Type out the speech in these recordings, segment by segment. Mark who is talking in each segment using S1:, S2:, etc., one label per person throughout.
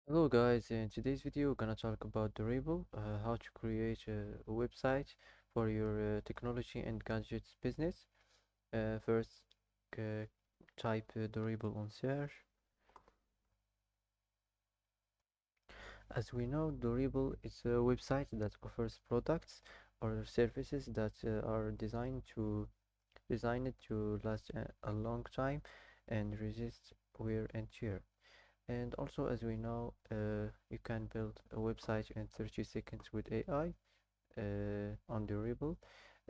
S1: Hello guys, in today's video we're gonna talk about Durable, how to create a website for your technology and gadgets business. First, uh, type Durable on search. As we know, Durable is a website that offers products or services that are designed to last a long time and resist wear and tear. And also, as we know, you can build a website in 30 seconds with AI on Durable.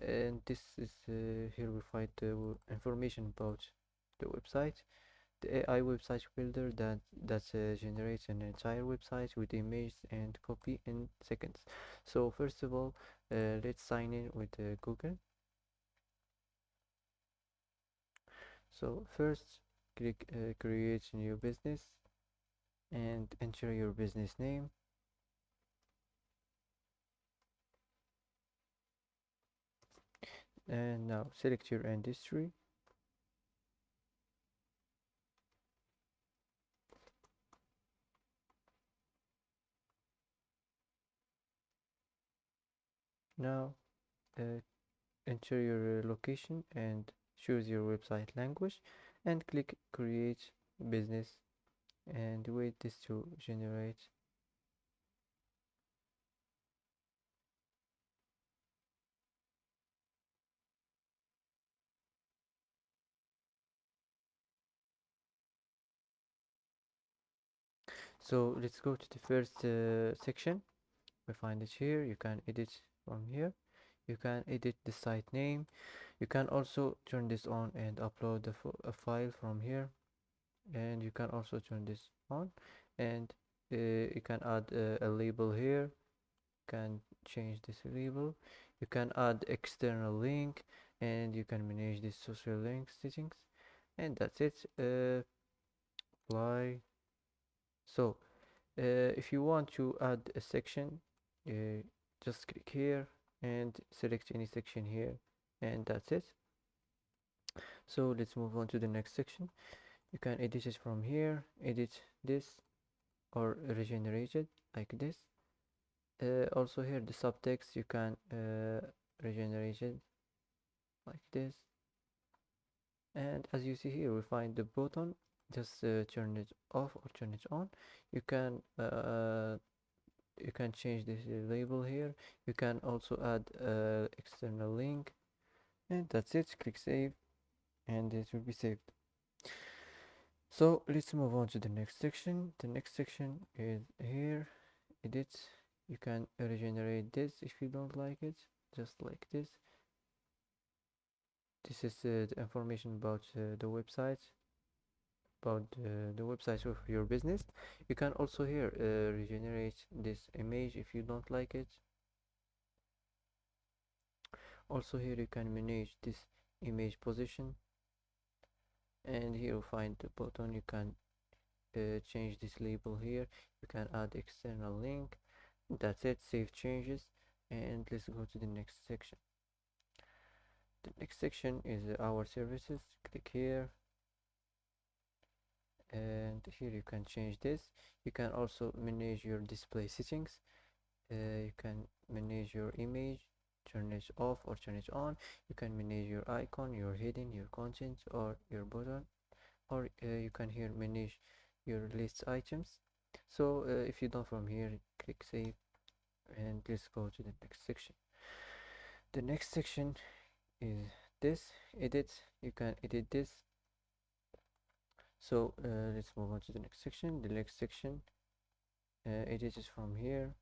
S1: And this is here we find the information about the website. The AI website builder that generates an entire website with images and copy in seconds. So first of all, let's sign in with Google. So first, click create new business and enter your business name. And now select your industry. Now uh, enter your location and choose your website language and click create business and wait this to generate. So let's go to the first section. We find it here. You can edit from here. You can edit the site name. You can also turn this on and upload a file from here, and you can also turn this on, and you can add a label here. Can change this label. You can add external link, and you can manage the social link settings, and that's it. Apply. So if you want to add a section, uh, just click here and select any section here, and that's it. So let's move on to the next section. You can edit it from here, edit this or regenerate it like this. Also here the subtext you can regenerate it like this, and as you see here we find the button. Just turn it off or turn it on. You can change this label here. You can also add external link, and that's it. Click save and it will be saved. So let's move on to the next section. The next section is here, edit. You can regenerate this if you don't like it, just like this. This is the information about the website, about the website of your business. You can also here regenerate this image if you don't like it. Also here you can manage this image position, and here you find the button. You can change this label here. You can add external link. That's it. Save changes, and let's go to the next section. The next section is our services. Click here, and here you can change this. You can also manage your display settings. You can manage your image, turn it off or turn it on. You can manage your icon, your heading, your content, or your button, or you can here manage your list items. So if you don't from here, click save, and let's go to the next section. The next section is this, edit. You can edit this. So let's move on to the next section. The next section edit is from here,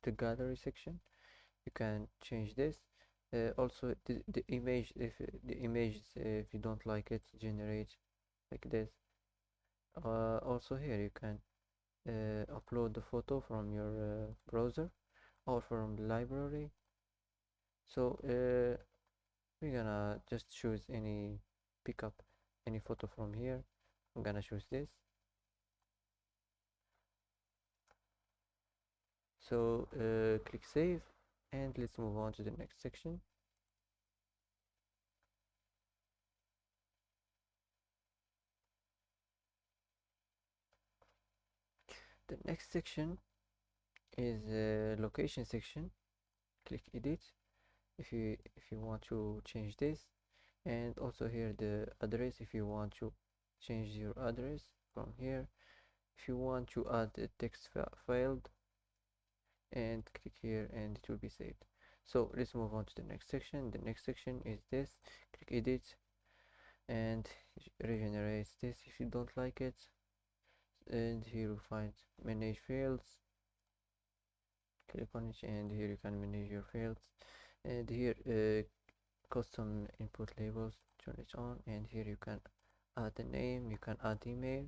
S1: the gallery section. You can change this. Also the image, if the image if you don't like it, generate like this. Also here you can upload the photo from your browser or from the library. So we're gonna just choose any, pick up any photo from here. I'm gonna choose this. So click save, and let's move on to the next section. The next section is a location section. Click edit if you want to change this, and also here the address if you want to change your address from here. If you want to add a text field, and click here and it will be saved. So let's move on to the next section. The next section is this. Click edit and regenerate this if you don't like it, and here you find manage fields. Click on it and here you can manage your fields, and here custom input labels, turn it on, and here you can add a name, you can add email,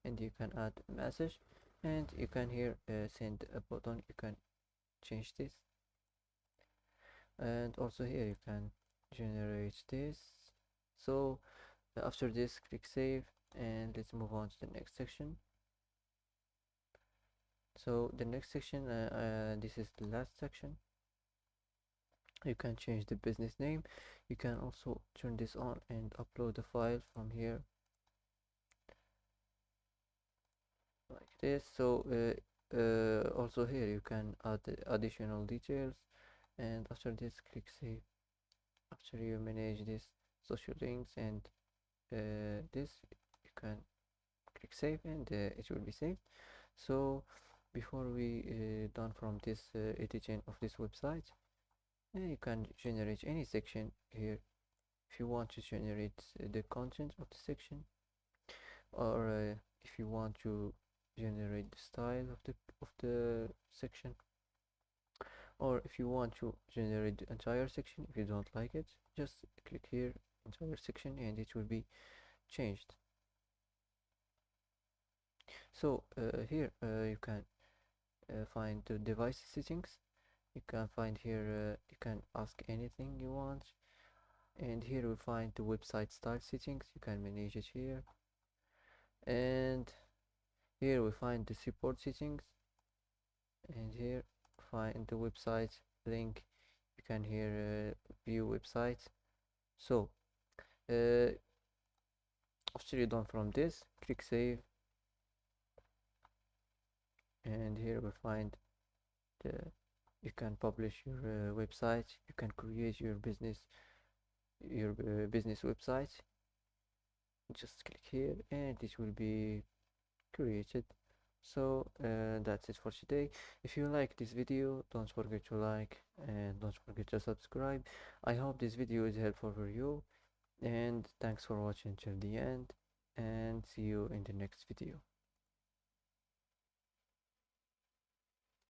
S1: and you can add message, and you can here send a button. You can change this, and also here you can generate this. So after this, click save, and let's move on to the next section. So the next section, this is the last section. You can change the business name. You can also turn this on and upload the file from here like this. So also here you can add additional details, and after this click save. After you manage this social links and this, you can click save, and it will be saved. So before we done from this editing of this website, you can generate any section here. If you want to generate the content of the section, or if you want to generate the style of the section, or if you want to generate the entire section, if you don't like it, just click here entire section and it will be changed. So here you can find the device settings. You can find here you can ask anything you want, and here we find the website style settings. You can manage it here, and here we find the support settings, and here find the website link. You can here view websites. So after you're done from this, click save, and here we find the you can publish your website. You can create your business website. Just click here and it will be created. So that's it for today. If you like this video, don't forget to like and don't forget to subscribe. I hope this video is helpful for you, and thanks for watching till the end, and see you in the next video.